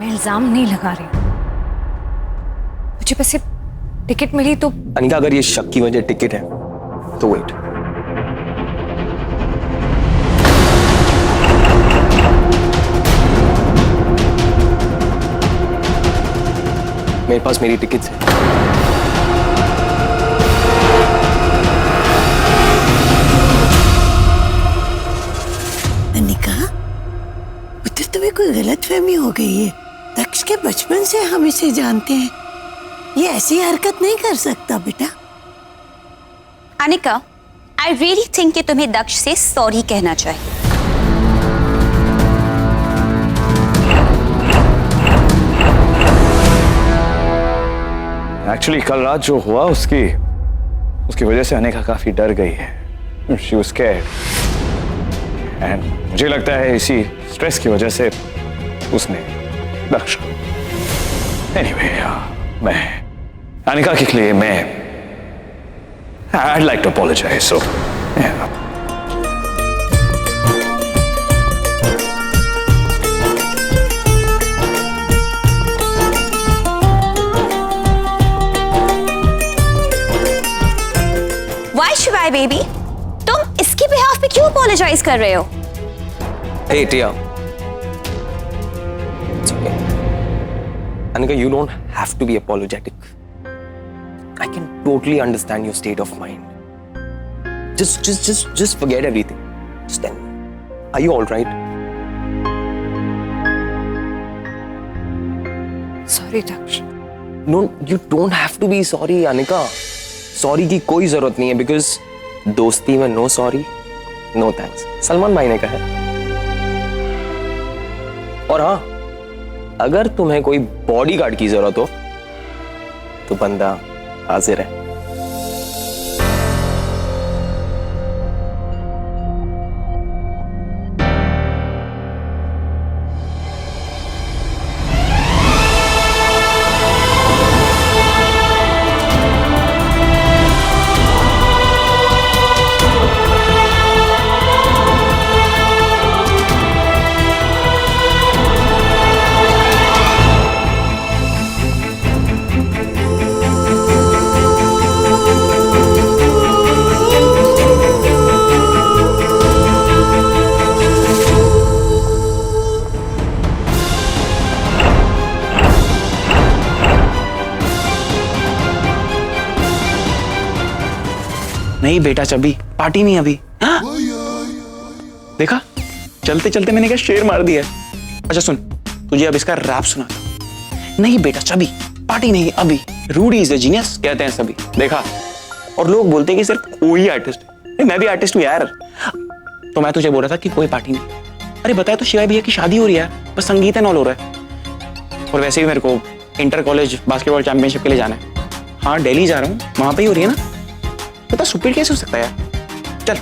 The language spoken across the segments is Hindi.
मैं इल्जाम नहीं लगा रही हूँ, मुझे बस ये टिकट मिली तो। अनिका, अगर ये शक की वजह टिकट है तो वेट। मेरे पास मेरी टिकट है। अनिका, पुत्र तुम्हें कोई गलतफहमी हो गई है। दक्ष के बचपन से हम इसे जानते हैं, ये ऐसी हरकत नहीं कर सकता बेटा। अनिका, आई रियली थिंक कि तुम्हें दक्ष से सॉरी कहना चाहिए। एक्चुअली कल रात जो हुआ उसकी वजह से अनिका काफी डर गई है। She was scared. And मुझे लगता है इसी स्ट्रेस की वजह से उसने दक्ष को। Anyway, मैं अनिका के लिए I'd like to apologize. So, yeah. Why शिवाय बेबी, तुम इसके बिहाफ पे क्यों अपोलोजाइज कर रहे हो? Hey, Tia. It's okay. Anika, you don't have to be apologetic. I can totally understand your state of mind. Just forget everything. Just tell me. Are you all right? Sorry Daksh. No, you don't have to be sorry, Anika. Sorry की कोई जरूरत नहीं है, बिकॉज दोस्ती में no sorry no thanks, Salman भाई ने कहा है। और हाँ, अगर तुम्हें कोई बॉडीगार्ड की जरूरत हो तो बंदा हाजिर है। नहीं बेटा, चबी पार्टी नहीं अभी। हाँ? देखा, चलते चलते मैंने क्या शेर मार दिया। अच्छा सुन, तुझे अब इसका रैप सुनाता हूं। नहीं बेटा चबी, पार्टी नहीं अभी। रूडी इज अ जीनियस कहते हैं सभी, देखा। और लोग बोलते हैं कि सिर्फ कोई आर्टिस्ट है, मैं भी आर्टिस्ट हूं यार। तो मैं तुझे बोल रहा था कि कोई पार्टी नहीं। अरे बताया तो शिवाय भैया की शादी हो रही है, बस संगीत एंड ऑल हो रहा है। और वैसे भी मेरे को इंटर कॉलेज बास्केटबॉल चैंपियनशिप के लिए जाना है। हाँ दिल्ली जा रहा हूँ, वहां पे ही हो रही है ना। पता सुपीट कैसे हो सकता है यार। चल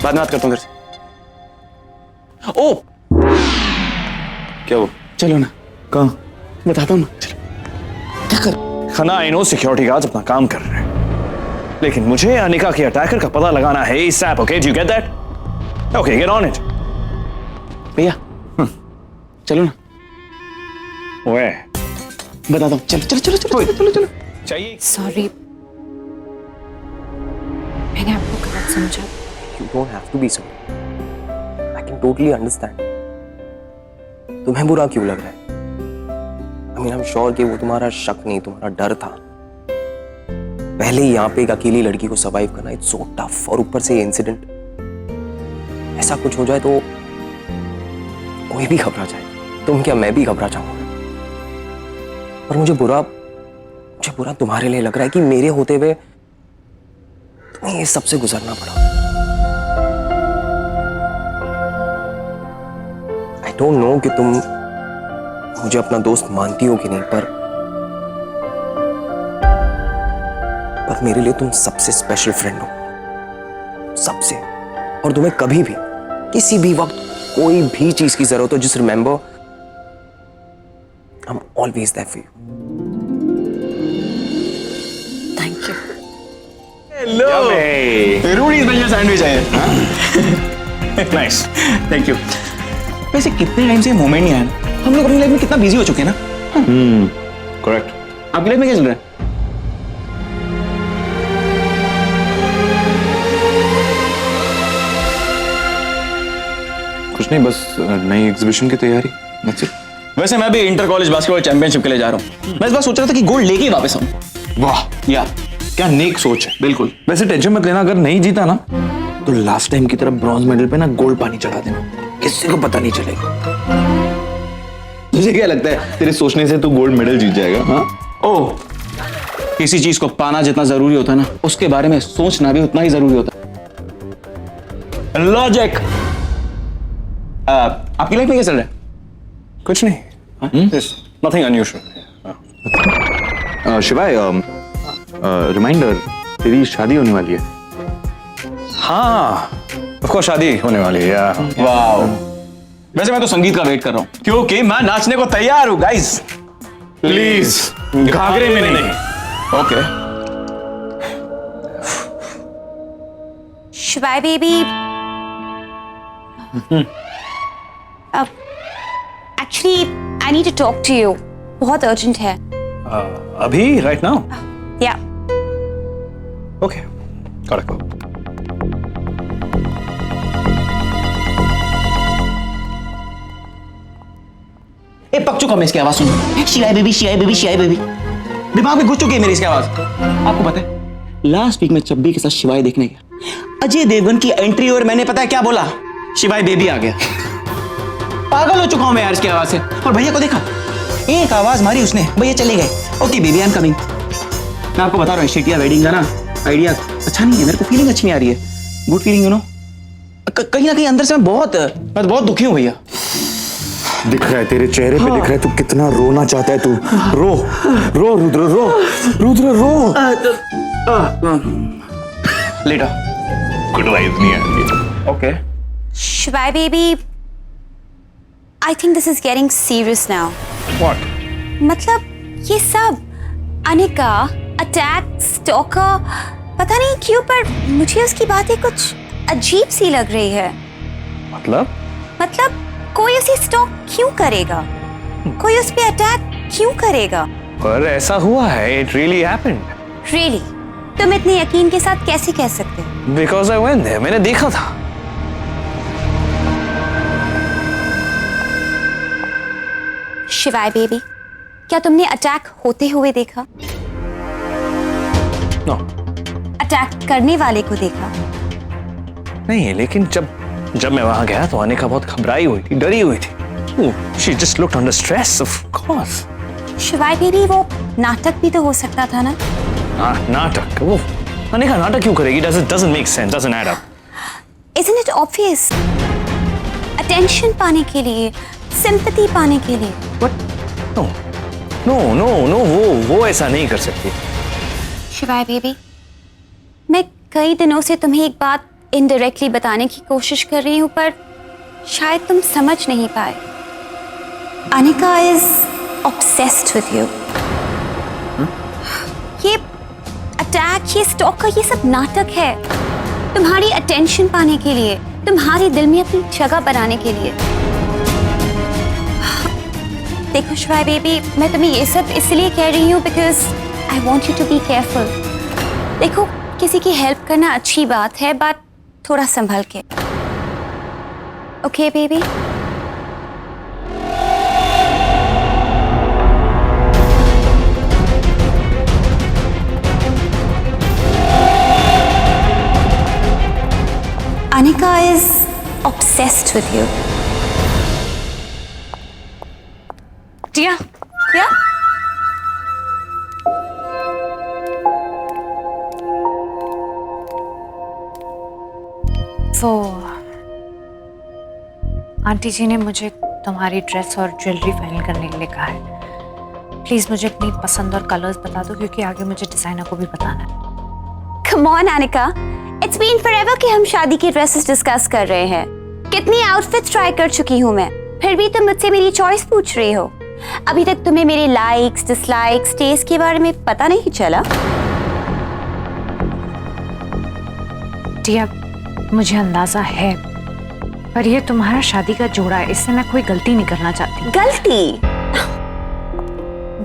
बाद में बात करता हूँ तेरे से। ओ क्या वो? चलो ना, कहाँ? बताता हूँ ना, चलो। क्या कर? खाना आई नो सिक्योरिटी गार्ड्स अपना काम कर रहे हैं, लेकिन मुझे अनिका के अटैकर का पता लगाना है ASAP. Okay, do you get that? Okay, get on it. भैया चलो ना, ओए बताता हूँ। चलो चलो चलो चलो चलो चलो चलो। चाहिए। सॉरी, मैंने आपको गलत समझा। You don't have to be sorry. I can totally understand. तुम्हें बुरा क्यों लग रहा है? I mean, I'm sure कि वो तुम्हारा शक नहीं, तुम्हारा डर था। पहले ही यहाँ पे एक अकेली लड़की को सर्वाइव करना इट्स सो टफ, और ऊपर से ये इंसिडेंट, ऐसा कुछ हो जाए तो कोई भी घबरा जाए। तुम क्या, मैं भी घबरा जाऊंगा। और मुझे बुरा तुम्हारे लिए लग रहा है कि मेरे होते हुए तुम्हें ये सबसे गुजरना पड़ा। आई डोंट नो कि तुम मुझे अपना दोस्त मानती हो कि नहीं, पर मेरे लिए तुम सबसे स्पेशल फ्रेंड हो, सबसे। और तुम्हें कभी भी किसी भी वक्त कोई भी चीज की जरूरत हो, just remember I am always there for you. Thank you. Hello, Rudy special sandwich है। नाइस। Thank you. वैसे कितने टाइम से मोमेंट नहीं आया, हम लोग अपनी लाइफ में कितना बिजी हो चुके हैं ना। करेक्ट। आपकी लाइफ में क्या चल रहा है? कुछ नहीं, बस नई एग्जीबिशन की तैयारी। That's it। वैसे मैं भी इंटर कॉलेज बास्केटबॉल चैंपियनशिप के लिए जा रहा हूँ। मैं इस बार सोच रहा था कि गोल्ड लेके ही वापस आऊँ। वाह, या क्या नेक सोच है। बिल्कुल। वैसे टेंशन मत लेना, अगर नहीं जीता ना तो लास्ट टाइम की तरह ब्रॉन्ज मेडल पे ना गोल्ड पानी चढ़ा देना, किसी को पता नहीं चलेगा। तुझे क्या लगता है तेरे सोचने से तू गोल्ड मेडल जीत जाएगा? हाँ, ओह, किसी चीज को पाना जितना जरूरी होता है ना, उसके बारे में सोचना भी उतना ही जरूरी होता है। लॉजिक। आपकी लाइफ में क्या चल रहा है? कुछ नहीं, नथिंग अनयूजुअल। शिवाय, रिमाइंडर, तेरी शादी होने वाली है। हाँ, ऑफ कोर्स शादी होने वाली है यार। वाह, वैसे मैं तो संगीत का वेट कर रहा हूँ क्योंकि मैं नाचने को तैयार हूँ गाइस। प्लीज, घाघरे में नहीं। Okay. Shivaay baby, actually I need to talk to you, बहुत अर्जेंट है। अभी, राइट नाउ? या ओके, करेक्ट। ए, पक चुका मैं इसकी आवाज सुन। शिवाय बेबी, शिवाय बेबी, शिवाय बेबी, दिमाग में घुस चुकी है मेरी इसकी आवाज। आपको पता है लास्ट वीक में चब्बी के साथ शिवाय देखने गया, अजय देवगन की एंट्री और मैंने पता है क्या बोला? शिवाय बेबी आ गया। पागल हो चुका हूं मैं यार इसकी आवाज से। और भैया को देखा, एक आवाज मारी उसने, भैया चले गए। Okay baby, I am coming. मैं आपको बता रहा हूँ, शेटिया वेडिंग का ना आइडिया अच्छा नहीं है, मेरे को फीलिंग अच्छी नहीं आ रही है। Good feeling, you know. कहीं ना कहीं अंदर से मैं बहुत दुखी हूँ भैया। दिख रहा है तेरे चेहरे पे, दिख रहा है तू कितना रोना चाहता है। तू रो रो रुद्र, रो रुद्र, रो। लेटा गुड वाइब नहीं आ रही। Okay. Shivaay baby, I think this is getting serious now. What? मतलब ये सब अनिका, अटैक, स्टॉकर, पता नहीं क्यों पर मुझे उसकी बातें कुछ अजीब सी लग रही है। मतलब कोई उसे स्टॉक क्यों करेगा? कोई उस पे अटैक क्यों करेगा? पर ऐसा हुआ है, इट रियली हैपेंड। रियली? तुम इतने यकीन के साथ कैसे कह सकते हो? बिकॉज आई वेंट देयर, मैंने देखा था। शिवाय बेबी, क्या तुमने अटैक होते हुए देखा? नो। अटैक करने वाले को देखा? नहीं, लेकिन जब मैं वहां गया तो अनिका बहुत घबराई हुई थी, डरी हुई थी। She just looked under stress, of course. शिवाय बेबी, वो नाटक भी तो हो सकता था ना? नाटक? वो अनिका नाटक क्यों करेगी? doesn't make sense, doesn't add up. Isn't it obvious? Attention पाने के लिए, सिंपैथी पाने के लिए। What? No, वो ऐसा नहीं कर सकती। शिवाय बेबी, मैं कई दिनों से तुम्हें एक बात इनडायरेक्टली बताने की कोशिश कर रही हूं, पर शायद तुम समझ नहीं पाए। Anika is obsessed with you. ये अटैक, ये स्टॉकर, ये सब नाटक है तुम्हारी अटेंशन पाने के लिए, तुम्हारे दिल में अपनी जगह बनाने के लिए। देखो शिवाय बेबी, मैं तुम्हें ये सब इसलिए कह रही हूँ because I want you to be careful. देखो, किसी की हेल्प करना अच्छी बात है, बट थोड़ा संभल के। Okay baby? Anika is obsessed with you. Dear, yeah? तो आंटी जी ने मुझे तुम्हारी ड्रेस और ज्वेलरी फाइनल करने के लिए कहा है। प्लीज मुझे अपनी पसंद और कलर्स बता दो, क्योंकि आगे मुझे डिजाइनर को भी बताना है। Come on, Anika. It's been forever कि हम शादी की ड्रेसेस डिस्कस कर रहे हैं। कितनी आउटफिट्स ट्राई कर चुकी हूँ मैं, फिर भी तुम मुझसे मेरी चॉइस पूछ रही हो। अभी तक तुम्हें मेरे लाइक्स, डिसलाइक्स, टेस्ट के बारे में पता नहीं चला? डियर, मुझे अंदाजा है पर ये तुम्हारा शादी का जोड़ा है, इससे मैं कोई गलती नहीं करना चाहती।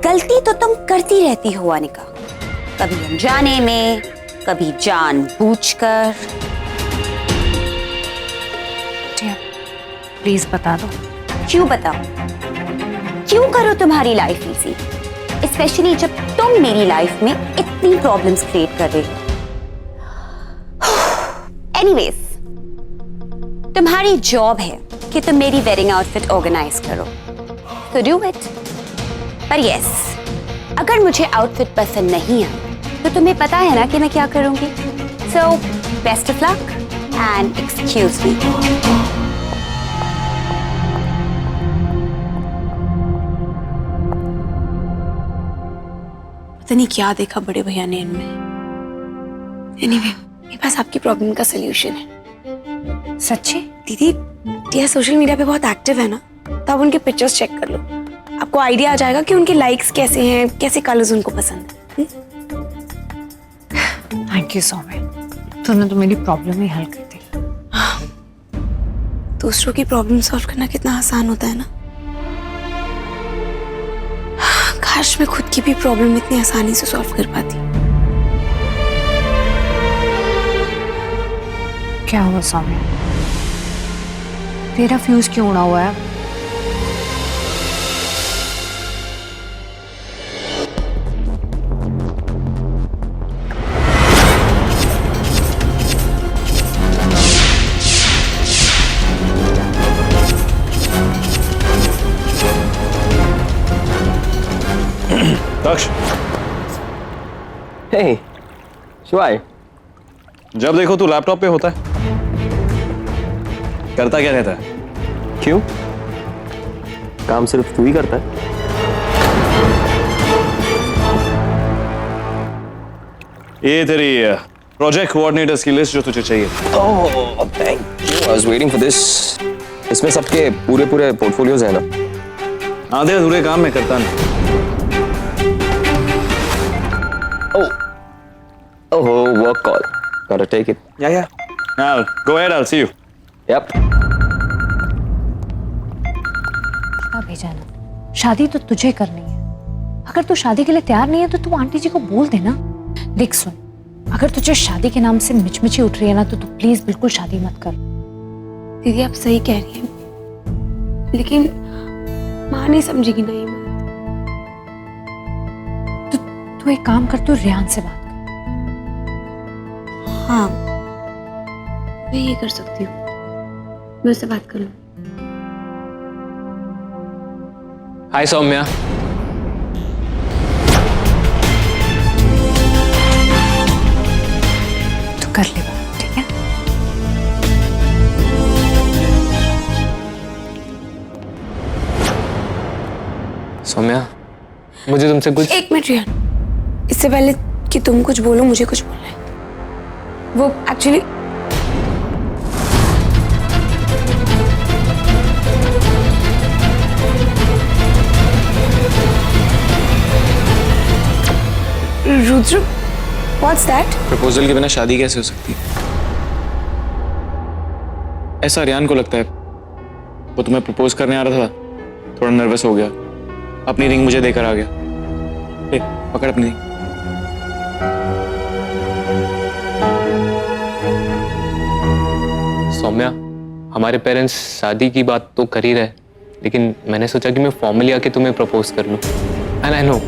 गलती तो तुम करती रहती हो अनिका, कभी अनजाने में, कभी जानबूझकर। प्लीज बता दो। क्यों बताओ? क्यों करो तुम्हारी लाइफ इजी, स्पेशली जब तुम मेरी लाइफ में इतनी प्रॉब्लम्स क्रिएट कर रहे हो। एनीवेज, तुम्हारी जॉब है कि तुम मेरी वेडिंग आउटफिट ऑर्गेनाइज करो, तो डू इट। पर यस, अगर मुझे आउटफिट पसंद नहीं आए तो तुम्हें पता है ना कि मैं क्या करूंगी। So best of luck and excuse me. पता नहीं क्या देखा बड़े भैया ने इनमें। एनीवे, मेरे पास आपकी प्रॉब्लम का सलूशन है। सच्ची? दीदी, टिया सोशल मीडिया पे बहुत एक्टिव है ना, तो आप उनके पिक्चर्स चेक कर लो, आपको आइडिया आ जाएगा कि उनके लाइक्स कैसे हैं, कैसे कलर्स उनको पसंद है। थैंक यू सौम्या, तूने तो मेरी प्रॉब्लम ही हल कर दी। दूसरों की प्रॉब्लम सॉल्व करना कितना आसान होता है ना। काश मैं खुद की भी प्रॉब्लम इतनी आसानी से सॉल्व कर पाती। क्या हुआ सौम्या? तेरा फ्यूज क्यों उड़ा हुआ है? दक्ष, हे शिवाय, जब देखो तू लैपटॉप पे होता है, करता क्या रहता है? क्यों? काम सिर्फ तू ही करता है? ये तेरी प्रोजेक्ट कोऑर्डिनेटर्स की लिस्ट जो तुझे चाहिए। Oh thank you, I was waiting for this. इसमें सबके पूरे पोर्टफोलियोज हैं ना? आधे अधूरे काम मैं करता नहीं। Oh, work call. Gotta take it. Yeah. Now, go ahead, I'll see you. Yep. क्या भेजा ना? शादी तो तुझे करनी है। अगर तू शादी के लिए तैयार नहीं है तो तू आंटी जी को बोल देना। देख सुन, अगर तुझे शादी के नाम से मिचमिची उठ रही है ना तो तू प्लीज बिल्कुल शादी मत कर। दीदी, आप सही कह रही हैं, लेकिन माँ नहीं समझेगी ना ये बात। तू एक काम कर, तू रियान से बात कर। हाँ, मैं ये कर सकती हूँ, मैं उससे बात कर लूँ। हाय सौम्या। तू कर ले बात, ठीक है? सौम्या, मुझे तुमसे कुछ। एक मिनट रियान, इससे पहले कि तुम कुछ बोलो मुझे कुछ बोलना है। वो actually Rudra, what's that? Proposal के बिना शादी कैसे हो सकती है? ऐसा रियान को लगता है। वो तुम्हें प्रपोज करने आ रहा था, थोड़ा नर्वस हो गया, अपनी रिंग मुझे देकर आ गया। ले, पकड़ अपनी रिंग। सौम्या, हमारे पेरेंट्स शादी की बात तो कर ही रहे, लेकिन मैंने सोचा कि मैं फॉर्मली आके तुम्हें प्रपोज कर लूं। एंड आई नो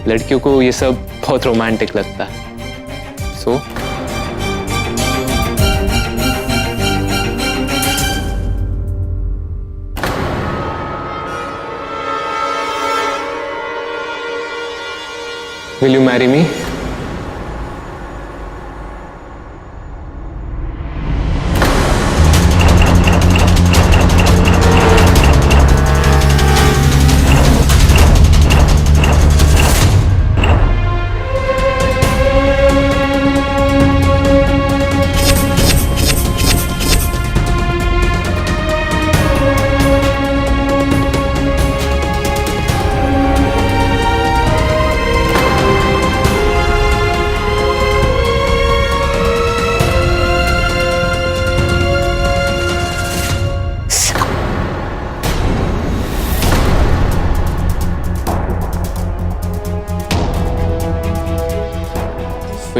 लड़कियों को ये सब बहुत रोमांटिक लगता है। So will you marry me?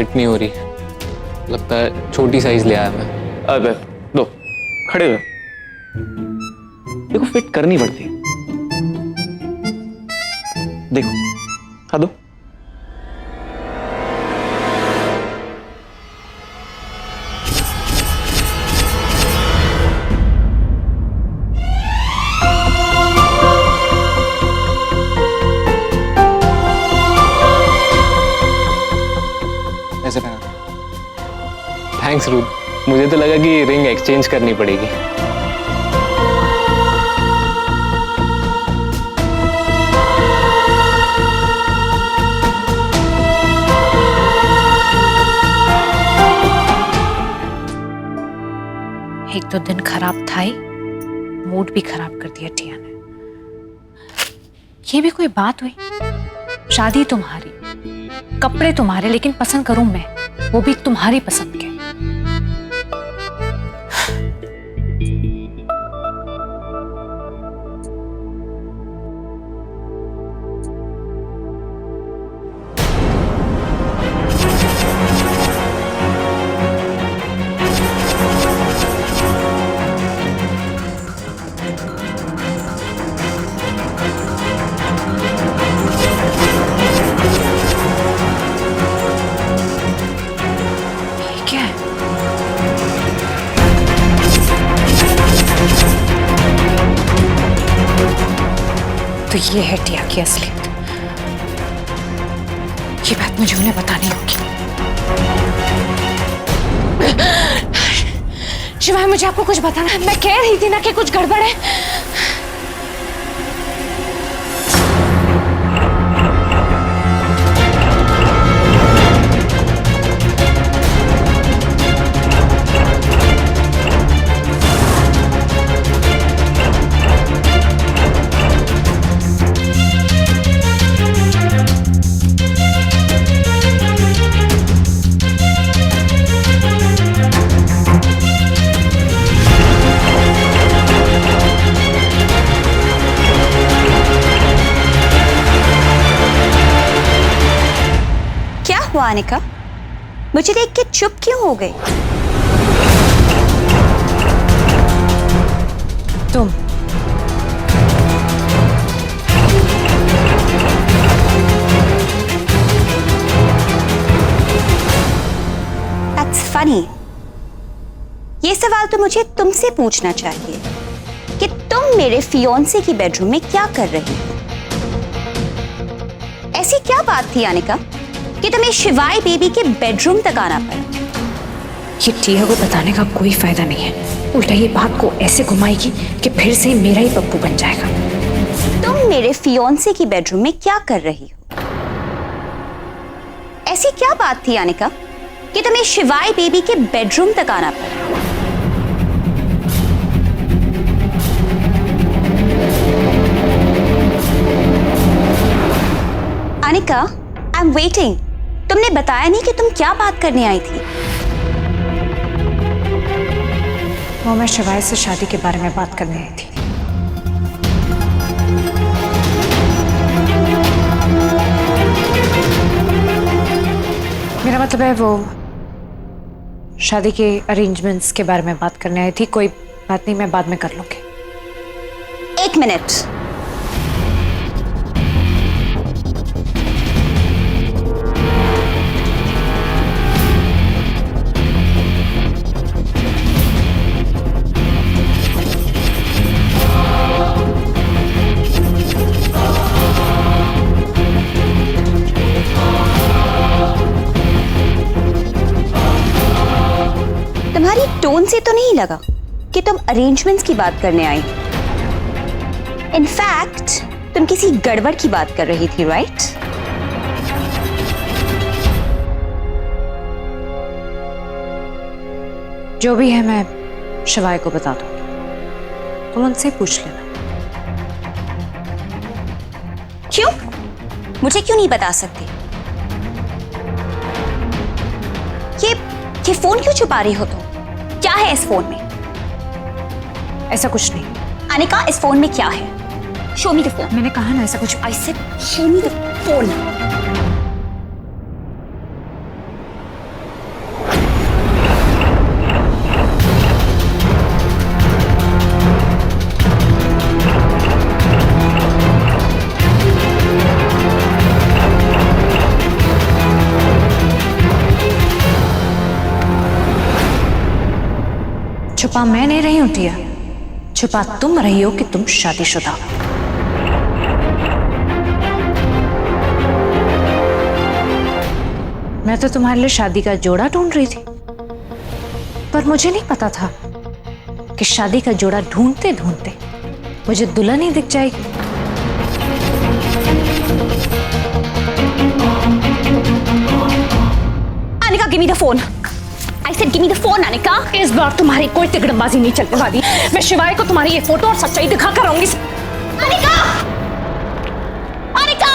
Fit नहीं हो रही, लगता है छोटी साइज ले आया मैं। अब दो, खड़े हो। देखो फिट करनी पड़ती है। देखो, हाँ दो। ऐसे पहना। थैंक्स रूद, मुझे तो लगा कि रिंग एक्सचेंज करनी पड़ेगी। एक तो दिन खराब था ही, मूड भी खराब कर दिया टिया ने। ये भी कोई बात हुई? शादी तुम्हारी, कपड़े तुम्हारे, लेकिन पसंद करूं मैं, वो भी तुम्हारी पसंद के। क्या है? तो ये है टिया की असलियत। ये बात मुझे उन्हें बतानी होगी। शिवाय, मुझे आपको कुछ बताना है। मैं कह रही थी ना कि कुछ गड़बड़ है। हुआ अनिका? मुझे देख के चुप क्यों हो गई? तुम That's funny. ये सवाल तो मुझे तुमसे पूछना चाहिए कि तुम मेरे फियोंसे की बेडरूम में क्या कर रही हो? ऐसी क्या बात थी अनिका कि तुम्हें शिवाय बेबी के बेडरूम तक आना पड़ा? ये टिया को बताने का कोई फायदा नहीं है। उल्टा ये बात को ऐसे घुमाएगी कि फिर से मेरा ही पप्पू बन जाएगा। तुम मेरे फियोंसे की बेडरूम में क्या कर रही हो? ऐसी क्या बात थी अनिका कि तुम्हें शिवाय बेबी के बेडरूम तक आना पड़ा? Anika, I am waiting. तुमने बताया नहीं कि तुम क्या बात करने आई थी। वो मैं शिवाय से शादी के बारे में बात करने आई थी। मेरा मतलब है वो शादी के अरेंजमेंट्स के बारे में बात करने आई थी। कोई बात नहीं, मैं बाद में कर लूंगी। एक मिनट। तुम्हारी टोन से तो नहीं लगा कि तुम अरेंजमेंट्स की बात करने आई। इनफैक्ट तुम किसी गड़बड़ की बात कर रही थी, राइट? जो भी है मैं शिवाय को बता दूंगी, तुम उनसे पूछ लेना। क्यों? मुझे क्यों नहीं बता सकती? ये फोन क्यों छुपा रही हो तुम? क्या है इस फोन में? ऐसा कुछ नहीं। अनिका, इस फोन में क्या है? Show me the phone. मैंने कहा ना ऐसा कुछ। I said show me the phone. छुपा मैं नहीं रही हूं टिया, छुपा तुम रही हो कि तुम शादीशुदा हो। मैं तो तुम्हारे लिए शादी का जोड़ा ढूंढ रही थी, पर मुझे नहीं पता था कि शादी का जोड़ा ढूंढते ढूंढते मुझे दुल्हन ही दिख जाएगी। Anika, give me the phone. I said give me the phone Anika. इस बार तुम्हारी कोई तिकड़मबाजी नहीं चलने वाली। मैं शिवाय को तुम्हारी ये फोटो और सच्चाई दिखा कर आऊंगी। Anika! Anika!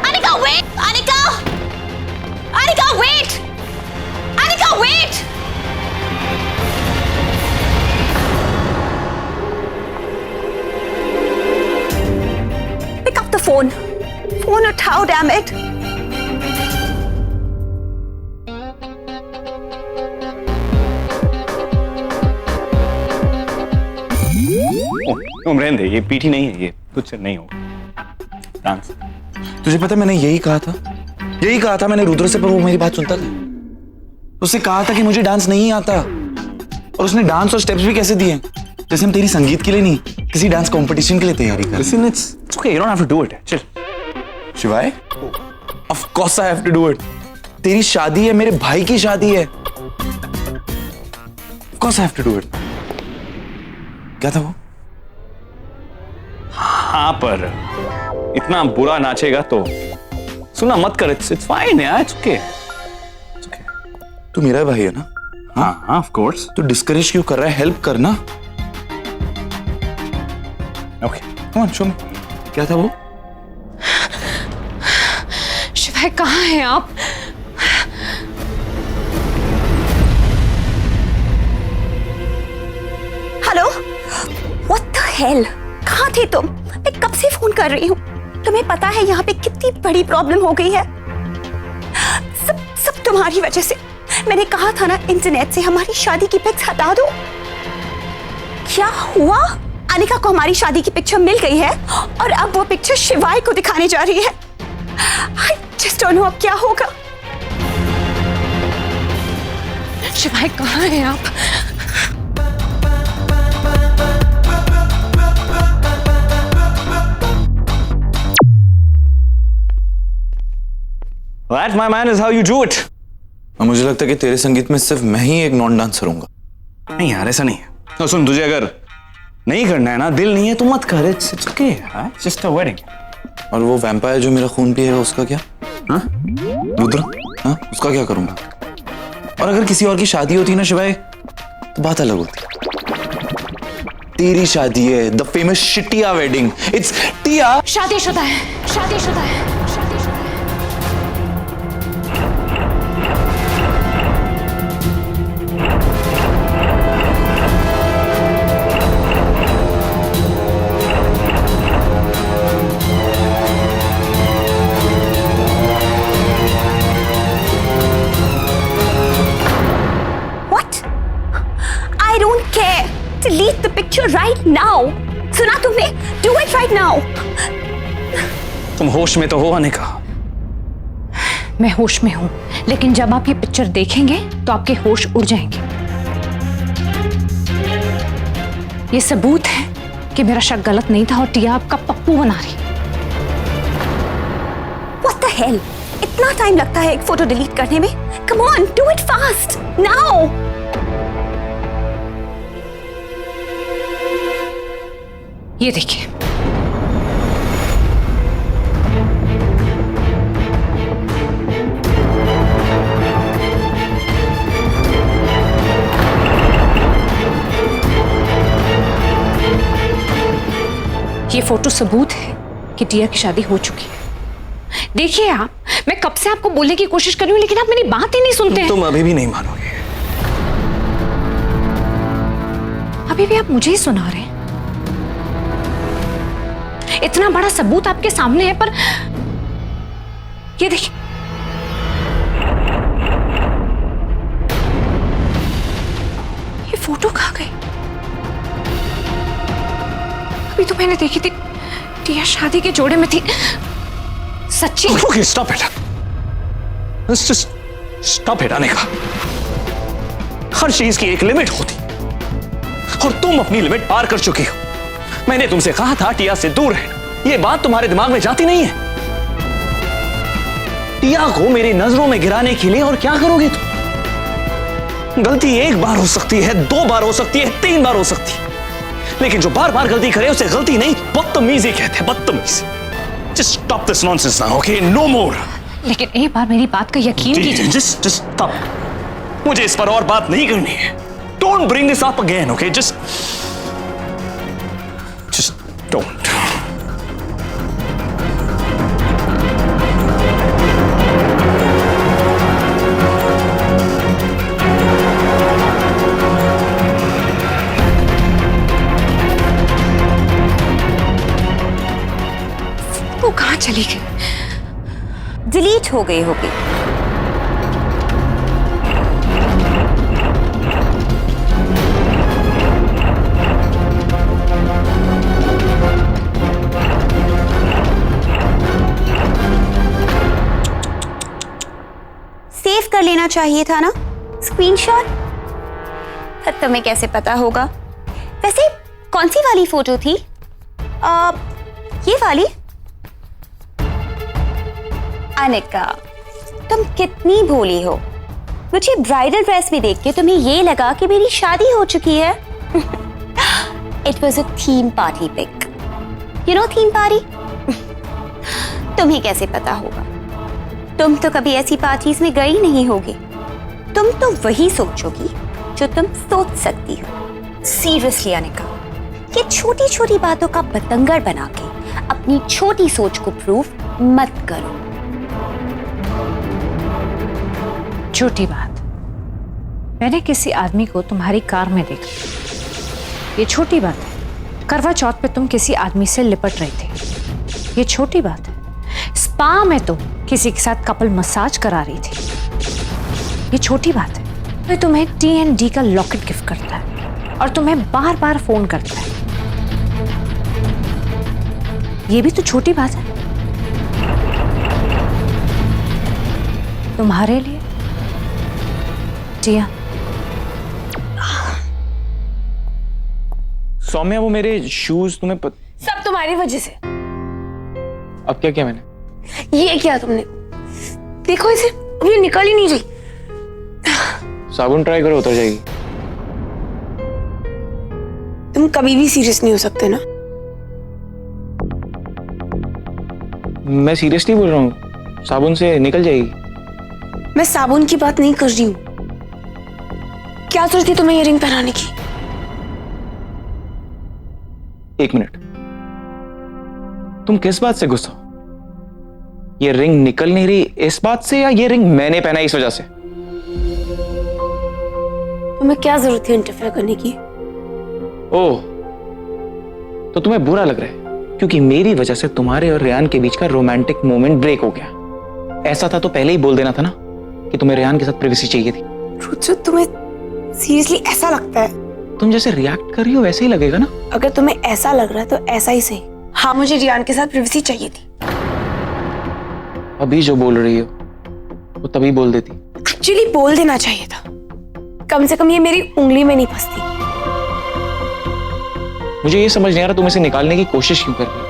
Anika, wait! Anika! Anika, wait! Anika, wait! Pick up the phone. Phone उठाओ, damn it! तुम रहने दे, ये पीठी नहीं है, ये कुछ नहीं होगा। डांस। तुझे पता मैंने यही कहा था मैंने रुद्र से, पर वो मेरी बात सुनता था। उससे कहा था कि मुझे डांस नहीं आता, और उसने डांस और स्टेप्स भी कैसे दिए, जैसे हम तेरी संगीत के लिए नहीं, किसी डांस कंपटीशन के लिए तैयारी कर। Listen, it's okay, you don't have to do it. Chill. शिवाय, of course I have to do it. तेरी शादी है, मेरे भाई की शादी है। Of course I have to do it. क्या था वो? हाँ, पर इतना बुरा नाचेगा तो सुना मत कर। It's fine यार, it's okay. It's okay. तू मेरा भाई है ना? हाँ, of course. तू डिस्करेज क्यों कर रहा है? हेल्प करना। Okay. Come on, show me. क्या था वो? शिवाय कहाँ हैं आप? Hello, what the hell? कहाँ थे तुम? मैं कब से फोन कर रही हूँ। तुम्हें पता है यहाँ पे कितनी बड़ी प्रॉब्लम हो गई है? सब तुम्हारी वजह से। मैंने कहा था ना, इंटरनेट से हमारी शादी की पिक्स हटा दो। क्या हुआ? अनिका को हमारी शादी की पिक्चर मिल गई है, और अब वो पिक्चर शिवाय को दिखाने जा रही है। I just don't know अब क्या होगा। शिवाय कहाँ हैं आप? That, my man, is how you do it. और मुझे लगता है कि तेरे संगीत में सिर्फ मैं ही एक नॉन डांसर हूँगा। नहीं यार, ऐसा नहीं है। तो सुन, तुझे अगर नहीं करना है ना, दिल नहीं है तो मत कर। It's okay, it's just a wedding. और वो वैम्पायर जो मेरा खून पिएगा, उसका क्या? हाँ? रुद्र, हाँ? उसका क्या करूंगा? और अगर किसी और की शादी होती ना शिवाय, तो बात अलग होती। तेरी शादी है, द फेमस शिटिया वेडिंग। इट्स टिया। शादीशुदा है, शादीशुदा है, शादीशुदा है। Delete the picture right now. सुना तुमने? Do it right now. तुम होश में तो हो अनिका? मैं होश में हूं, लेकिन जब आप ये पिक्चर देखेंगे तो आपके होश उड़ जाएंगे। ये सबूत है कि मेरा शक गलत नहीं था और टिया आपका पप्पू बना रही। What the hell? इतना टाइम लगता है एक फोटो डिलीट करने में? Come on, do it fast now. ये देखिए, ये फोटो सबूत है कि टिया की शादी हो चुकी है। देखिए आप, मैं कब से आपको बोलने की कोशिश कर रही हूँ, लेकिन आप मेरी बात ही नहीं सुनते हैं। तुम अभी भी नहीं मानोगे। अभी भी आप मुझे ही सुना रहे हैं। इतना बड़ा सबूत आपके सामने है, पर ये देखिए, ये फोटो कहाँ गई? अभी तो मैंने देखी थी, टिया शादी के जोड़े में थी। सच्ची? Okay, stop it. Let's just stop it, Anika. हर चीज की एक लिमिट होती। और तुम अपनी लिमिट पार कर चुकी हो। मैंने तुमसे कहा था टिया से दूर रहना, ये बात तुम्हारे दिमाग में जाती नहीं है। टिया को मेरी नजरों में गिराने के लिए और क्या करोगे तुम? गलती एक बार हो सकती है, 2 बार हो सकती है, 3 बार हो सकती है, लेकिन जो बार बार गलती करे उसे गलती नहीं बदतमीजी कहते हैं, बदतमीजी। Just stop this nonsense now, okay? No more. लेकिन एक बार मेरी बात का यकीन कीजिए। Just stop. मुझे इस पर और बात नहीं करनी है। Don't bring this up again, okay? Just don't. वो कहाँ चली गई? डिलीट हो गई होगी। सेव कर लेना चाहिए था ना स्क्रीनशॉट। पर तुम्हें कैसे पता होगा? वैसे कौन सी वाली फोटो थी? ये वाली? अनिका, तुम कितनी भोली हो। मुझे ब्राइडल ड्रेस में देख के तुम्हें ये लगा कि मेरी शादी हो चुकी है। It was a theme party pic. You know theme party? तुम्हें कैसे पता होगा? तुम तो कभी ऐसी पार्टीज में गई नहीं होगी। तुम तो वही सोचोगी जो तुम सोच सकती हो। सीरियसली अनिका, ये छोटी छोटी बातों का बतंगड़ बना के अपनी छोटी सोच को प्रूव मत करो। छोटी बात, मैंने किसी आदमी को तुम्हारी कार में देखा, ये छोटी बात है। करवा चौथ पे तुम किसी आदमी से लिपट रहे थे, ये छोटी बात है। स्पा में तुम किसी के साथ कपल मसाज करा रही थी, ये छोटी बात है। मैं तुम्हें T&D का लॉकेट गिफ्ट करता है और तुम्हें बार बार फोन करता है, ये भी तो छोटी बात है। तुम्हारे लिए टिया। सौम्या, वो मेरे शूज तुम्हें सब तुम्हारी वजह से। अब क्या किया मैंने? ये क्या तुमने? देखो इसे, अब ये निकल ही नहीं रही। साबुन ट्राई करो, उतर जाएगी। तुम कभी भी सीरियस नहीं हो सकते ना। मैं सीरियसली बोल रहा हूँ, साबुन से निकल जाएगी। मैं साबुन की बात नहीं कर रही हूँ। क्या सोचती थी तुम्हें ये रिंग पहनाने की? 1 मिनट, तुम किस बात से गुस्सा हो? ये रिंग निकल नहीं रही इस बात से, या ये रिंग मैंने पहना इस वजह से? तुम्हें क्या जरूरत है इंटरफेयर करने की? ओह, तो तुम्हें बुरा लग रहा है क्योंकि मेरी वजह से तुम्हारे और रेयान के बीच का रोमांटिक मोमेंट ब्रेक हो गया। ऐसा था तो पहले ही बोल देना था ना कि तुम्हें रेयान के साथ प्राइवेसी चाहिए थी। रुचु, तुम्हें सीरियसली ऐसा लगता है? तुम जैसे रिएक्ट कर रही हो वैसे ही लगेगा ना। अगर तुम्हें ऐसा लग रहा है तो ऐसा ही सही। हाँ, मुझे रियान के साथ प्राइवेसी चाहिए थी। अभी जो बोल रही हो वो तभी बोल देती। एक्चुअली बोल देना चाहिए था, कम से कम ये मेरी उंगली में नहीं फंसती। मुझे ये समझ नहीं आ रहा तुम इसे निकालने की कोशिश क्यों कर रही हो।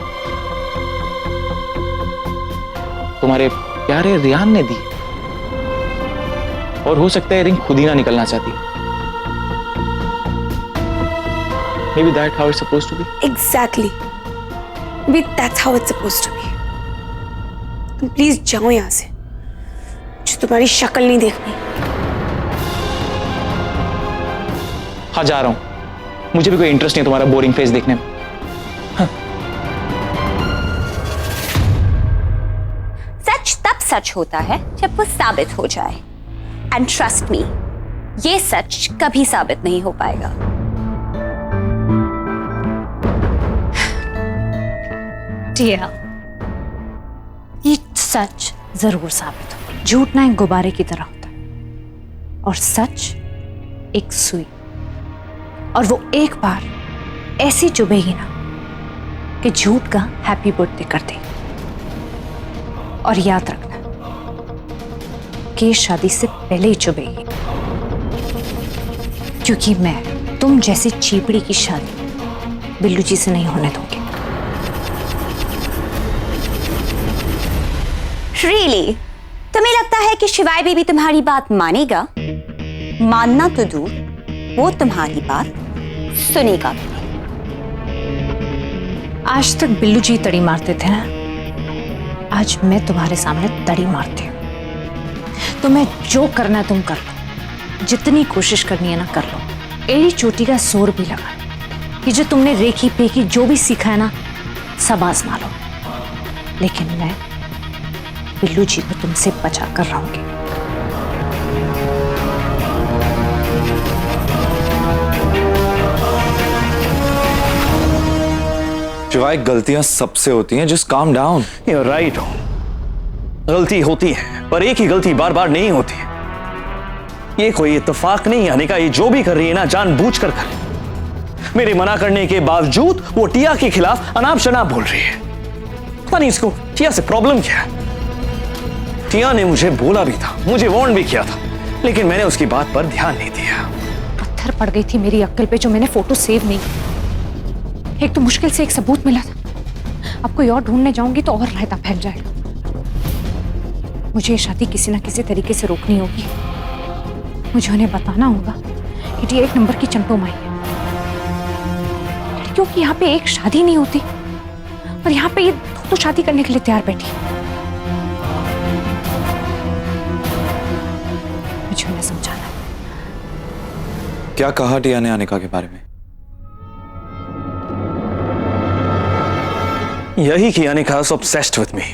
तुम्हारे प्यारे रियान ने दी, और हो सकता है रिंग खुद ही ना निकलना चाहती। Maybe that's how it's supposed to be. Exactly. Maybe that's how it's supposed to be. तुम प्लीज जाओ यहाँ से, मुझे तुम्हारी शक्ल नहीं देखनी। हाँ, जा रहा हूं। मुझे भी कोई इंटरेस्ट नहीं तुम्हारा बोरिंग फेस देखने में। सच तब सच होता है जब वो साबित हो जाए। एंड ट्रस्ट मी, ये सच कभी साबित नहीं हो पाएगा। टिया, ये सच जरूर साबित हो। झूठ ना एक गुब्बारे की तरह होता है और सच एक सुई, और वो एक बार ऐसी चुभेगी ना कि झूठ का हैप्पी बर्थडे कर देगी। और याद रखना कि ये शादी से पहले ही चुभेगी, क्योंकि मैं तुम जैसी चीपड़ी की शादी बिल्लू जी से नहीं होने दोगे। Really? तुम्हें लगता है कि शिवाय बेबी तुम्हारी बात मानेगा? मानना तो दूर, वो तुम्हारी बात सुनेगा भी नहीं। आज तक बिल्लू जी तड़ी मारते थे ना, आज मैं तुम्हारे सामने तड़ी मारती हूँ। तुम्हें जो करना है तुम कर लो, जितनी कोशिश करनी है ना कर लो। एड़ी चोटी का जोर भी लगा। ये जो तुमने रेखी पेखी जो भी सीखा है ना, सब आजमा लो, लेकिन मैं बिल्लू जी को तुमसे बचा कर रहूंगी। शिवाय, गलतियां सबसे होती हैं, just calm down. You're right हो, गलती होती है, पर एक ही गलती बार बार नहीं होती है। ये कोई इत्तेफाक नहीं आने का, ये जो भी कर रही है ना जानबूझकर कर रही है। मेरे मना करने के बावजूद वो टिया के खिलाफ अनाप शनाप बोल रही है। पता नहीं इसको टिया से प्रॉब्लम क्या है। टिया ने मुझे बोला भी था, मुझे वार्न भी किया था, लेकिन मैंने उसकी बात पर ध्यान नहीं दिया। पत्थर पड़ गई थी मेरी अक्ल पे जो मैंने फोटो सेव नहीं की। एक तो मुश्किल से एक सबूत मिला था, अब कोई और ढूंढने जाऊंगी तो और रायता फैल जाएगा। मुझे ये शादी किसी ना किसी तरीके से रोकनी होगी। मुझे उन्हें बताना होगा कि टिया एक नंबर की चंटो माई है। लड़कियों की यहाँ पे एक शादी नहीं होती और यहाँ पे ये तो शादी करने के लिए तैयार बैठी। मुझे उन्हें समझाना है। क्या कहा टिया ने अनिका के बारे में? यही कि Anika is obsessed with me।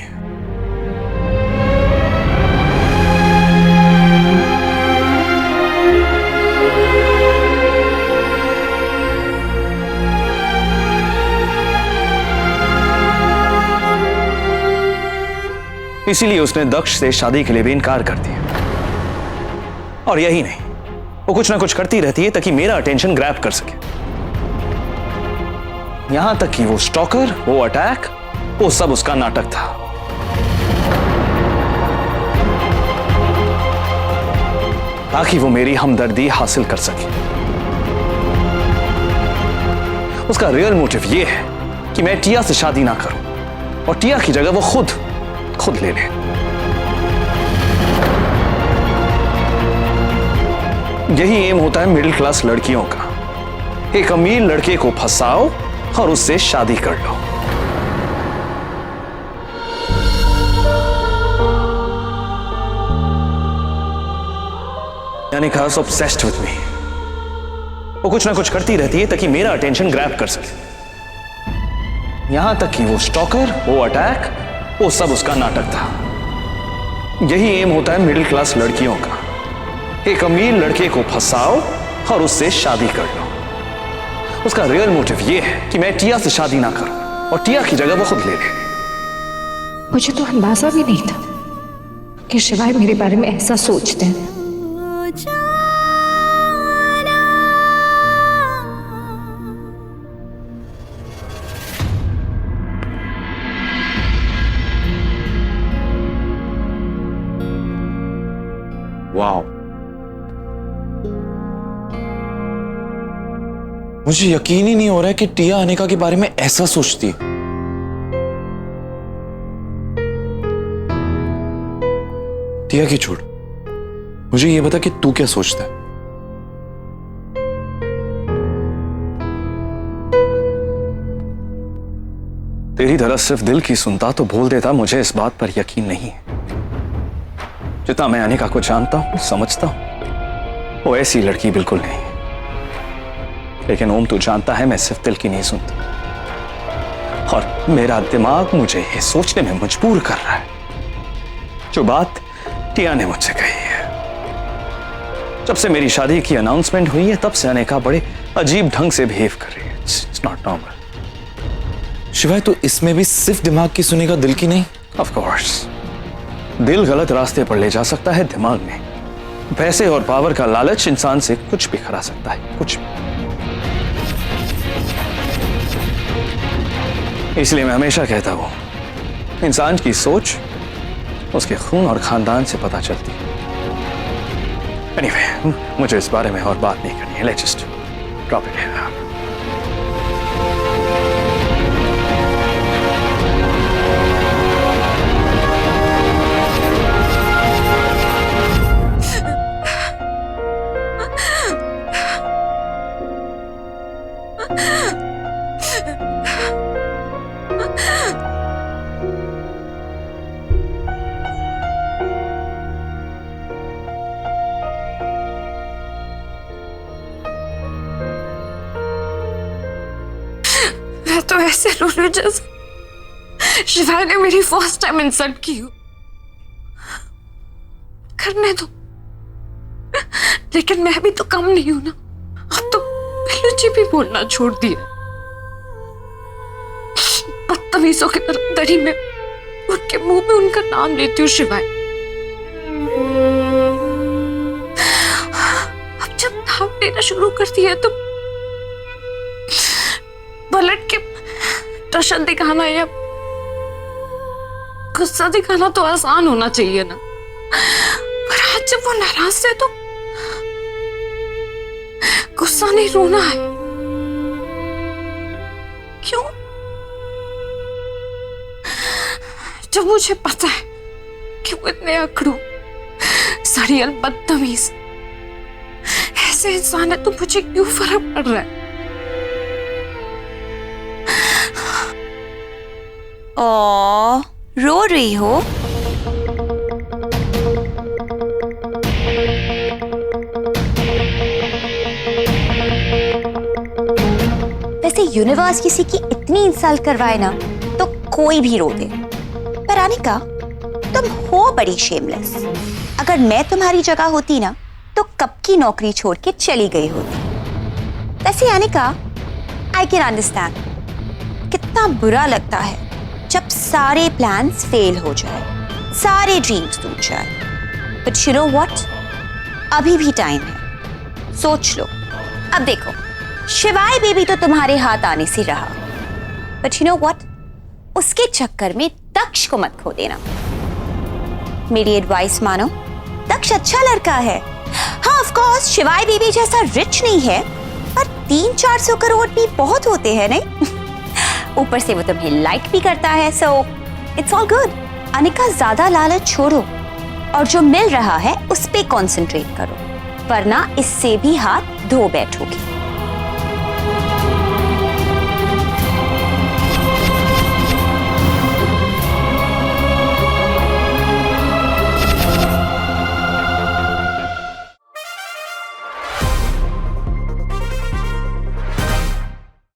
इसीलिए उसने दक्ष से शादी के लिए भी इनकार कर दिया। और यही नहीं, वो कुछ ना कुछ करती रहती है ताकि मेरा अटेंशन ग्रैब कर सके। यहां तक कि वो स्टॉकर, वो अटैक, वो सब उसका नाटक था। ताकि वो मेरी हमदर्दी हासिल कर सके। उसका रियल मोटिव ये है कि मैं टिया से शादी ना करूं और टिया की जगह वो खुद ले ले। यही एम होता है मिडिल क्लास लड़कियों का। एक अमीर लड़के को फंसाओ और उससे शादी कर लो। Anika is obsessed with me। वो कुछ ना कुछ करती रहती है ताकि मेरा अटेंशन ग्रैब कर सके। यहां तक कि वो स्टॉकर, वो अटैक, वो सब उसका नाटक था। यही एम होता है मिडिल क्लास लड़कियों का। एक अमीर लड़के को फंसाओ और उससे शादी कर लो। उसका रियल मोटिव ये है कि मैं टिया से शादी ना करूं और टिया की जगह वो खुद ले ले। मुझे तो अंदाजा भी नहीं था कि शिवाय मेरे बारे में ऐसा सोचते हैं। वाओ, मुझे यकीन ही नहीं हो रहा है कि टिया अनिका के बारे में ऐसा सोचती है। टिया की छोड़, मुझे ये बता कि तू क्या सोचता है? तेरी तरह सिर्फ दिल की सुनता तो बोल देता, मुझे इस बात पर यकीन नहीं है। जितना मैं अनिका को जानता हूं, समझता हूं, वो ऐसी लड़की बिल्कुल नहीं। लेकिन ओम, तू जानता है मैं सिर्फ दिल की नहीं सुनता और मेरा दिमाग मुझे ये सोचने में मजबूर कर रहा है जो बात टिया ने मुझसे कही है। जब से मेरी शादी की अनाउंसमेंट हुई है तब से अनिका बड़े अजीब ढंग से बिहेव कर रही है। It's not normal. शिवाय, तू इसमें भी सिर्फ दिमाग की सुनेगा, दिल की नहीं? ऑफ कोर्स, दिल गलत रास्ते पर ले जा सकता है, दिमाग में पैसे और पावर का लालच इंसान से कुछ भी करा सकता है, कुछ भी। इसलिए मैं हमेशा कहता हूं, इंसान की सोच उसके खून और खानदान से पता चलती है। एनीवे, मुझे इस बारे में और बात नहीं करनी है। Let's just drop it. मैं तो ऐसे रो रही हूं जैसे शिवाय ने मेरी फर्स्ट टाइम इंसल्ट की हो। करने दो, लेकिन मैं भी तो कम नहीं हूं ना। अब तो बिल्लू जी भी बोलना छोड़ दिया। बदतमीजों की तरह दरी में उनके मुंह में उनका नाम लेती हूँ शिवाय। अब जब नाम लेना शुरू कर दिया तो पलट के टशन दिखाना या गुस्सा दिखाना तो आसान होना चाहिए ना, पर आज जब वो नाराज है तो गुस्सा नहीं रोना है। क्यों? जब मुझे पता है कि वो इतने अकड़ू, सड़ियल, बदतमीज ऐसे इंसान है तो मुझे क्यों फर्क पड़ रहा है? ओ, रो रही हो? वैसे यूनिवर्स किसी की इतनी इंसल्ट करवाए ना तो कोई भी रो दे। पर अनिका, तुम हो बड़ी शेमलेस। अगर मैं तुम्हारी जगह होती ना तो कब की नौकरी छोड़ के चली गई होती। वैसे अनिका, आई कैन अंडरस्टैंड कितना बुरा लगता है जब सारे प्लान्स फेल हो जाए, सारे ड्रीम्स टूट जाए। बट यू नो व्हाट, अभी भी टाइम है, सोच लो। अब देखो, शिवाय बेबी तो तुम्हारे हाथ आने से रहा, बट यू नो व्हाट, उसके चक्कर में दक्ष को मत खो देना। मेरी एडवाइस मानो, दक्ष अच्छा लड़का है। हाँ, ऑफ कोर्स शिवाय बेबी जैसा रिच नहीं है, पर 300-400 करोड़ भी बहुत होते हैं नहीं? ऊपर से वो तुम्हें लाइक भी करता है, so it's all good. Anika, ज्यादा लालच छोड़ो और जो मिल रहा है उस पे कंसंट्रेट करो, वरना इससे भी हाथ धो बैठोगी।